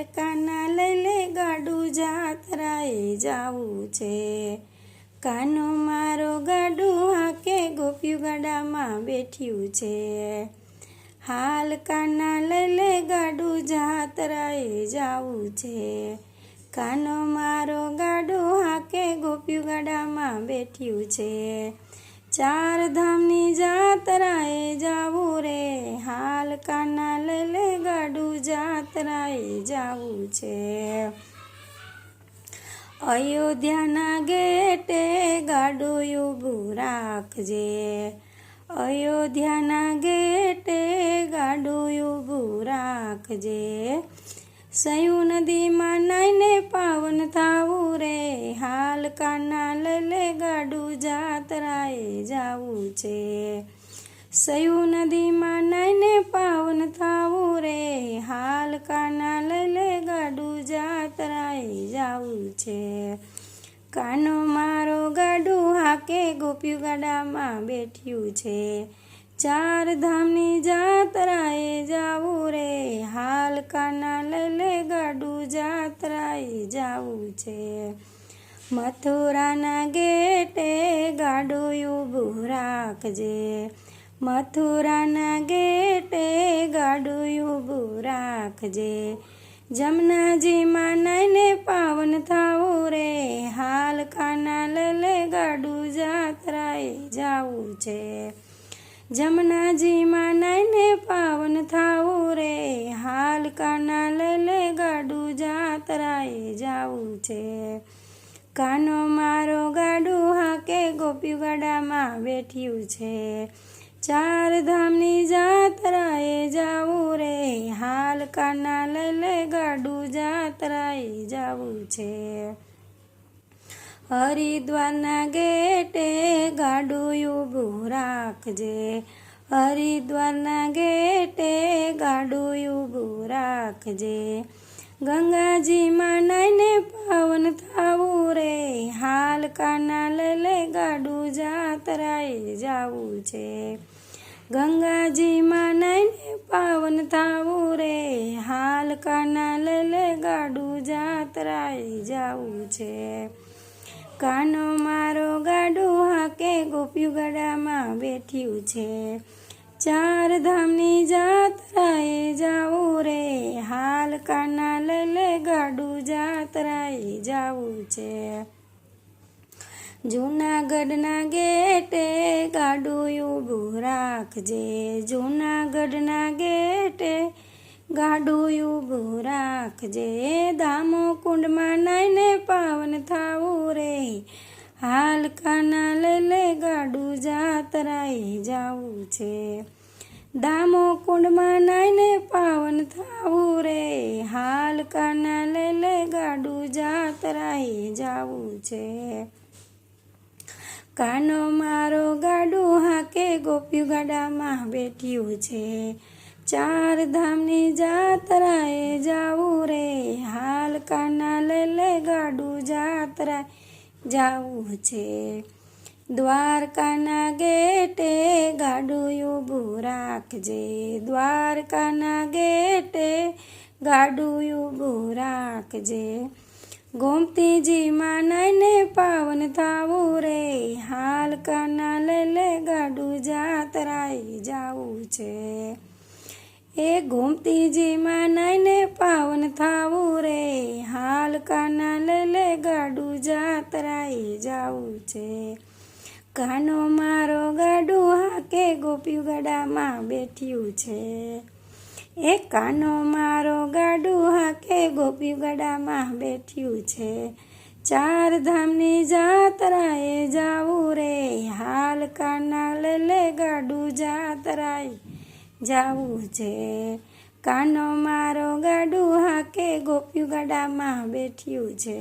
કાના લઈ લે ગાડું જાત્રાએ જાવું છે। કાનો મારો ગાડું હાકે ગોપિયું ગાડામાં બેઠ્યું છે। હાલ કાના લઈ લે ગાડું જાત્રાએ જાવું છે। કાનો મારો ગાડું હાકે ગોપિયું ગાડામાં બેઠ્યું છે। ચાર ધામની જાત્રાએ જાવું રે, હાલ કાના લઈ લે ગાડું જાત્રાએ જાવું છે। અયોધ્યાના ગેટે ગાડું ઊભું રાખજે। અયોધ્યાના ગેટે ગાડું ઊભું રાખજે। સયુ નદીમાં નાઈને પાવન થાવું રે, હાલ કાના લઈ લે ગાડું જાત્રાએ જાવું છે। સયુ નદીમાં નાઈને પાવન થાવું રે, હાલ કાના લઈ લે ગાડું જાત્રાએ જાવું છે। કાનો મારો ગાડું હાકે ગોપિયું ગાડામાં બેઠ્યું છે। ચાર ધામની જાત્રાએ જાવું રે, હાલ કાના લઈ લે ગાડું જાત્રાએ જાવું છે। મથુરાના ગેટે ગાડું ઊભું રાખજે। મથુરાના ગેટે ગાડું ઊભું રાખજે। જમનાજીમાં નાઈને પાવન થાવું રે, હાલ કાના લઈ લે ગાડું જાત્રાએ જાવું છે। જમનાજીમાં નાઈને પાવન થાવું રે, હાલ કાના લઈ લે ગાડું જાત્રાએ જાવું છે। કાનો મારો ગાડું હાકે ગોપિયું ગાડામાં બેઠ્યું છે। ચાર ધામની જાત્રાએ જાવું રે, હાલ કાના લઈ લે ગાડું જાત્રાએ જાવું છે। હરિદ્વારના ગેટે ગાડું ઊભું રાખજે। હરિદ્વારના ગેટે ગાડું ઊભું રાખજે। ગંગાજીમાં નાઈને પાવન થાવું રે, હાલ કાના લઈ લે ગાડું જાત્રાએ જાવું છે। ગંગાજીમાં નાઈને પાવન થાવું રે, હાલ કાના લઈ લે ગાડું જાત્રાએ જાવું છે। કાનો મારો ગાડું હાકે ગોપિયું ગાડામાં બેઠ્યું છે। ચાર ધામની જાત્રાએ જાવું રે, હાલ કાના લઈ લે ગાડું જાત્રાએ જાવું છે। જૂનાગઢના ગેટે ગાડું ઊભું રાખજે। જૂનાગઢના ગેટે ગાડું ઊભું રાખજે। દામો કુંડમાં નાઈને પાવન થાવું રે, હાલ કાના લઈ લે ગાડું જાત્રાએ જાવું છે। દામો કુંડમાં નાઈને પાવન થાવું રે, હાલ કાના લઈ લે ગાડું જાત્રાએ જાવું છે। કાનો મારો ગાડું હાકે ગોપિયું ગાડામાં બેઠ્યું છે। ચાર ધામની જાત્રાએ જાવું રે, હાલ કાના લઈ લે ગાડું જાત્રાએ જાવું છે। દ્વારકાના ગેટે ગાડું ઊભું રાખજે। દ્વારકાના ગેટે ગાડું ઊભું રાખજે। ગોમતીજીમાં નાઈને પાવન થાવું રે, હાલ કાના લઈ લે ગાડું જાત્રાએ જાવું છે। એ ગોમતીજીમાં નાઈને પાવન થાવું રે, હાલ કાના લઈ લે ગાડું જાત્રાએ જાવું છે। કાનો મારો ગાડું હાકે ગોપિયું ગાડામાં બેઠ્યું છે। એ કાનો મારો ગાડું હાકે ગોપિયું ગાડામાં બેઠ્યું છે। ચાર ધામની જાત્રાએ જાવું રે, હાલ કાના લઈ લે ગાડું જાત્રાએ જાવું છે। કાનો મારો ગાડું હાકે ગોપિયું ગાડામાં બેઠ્યું છે।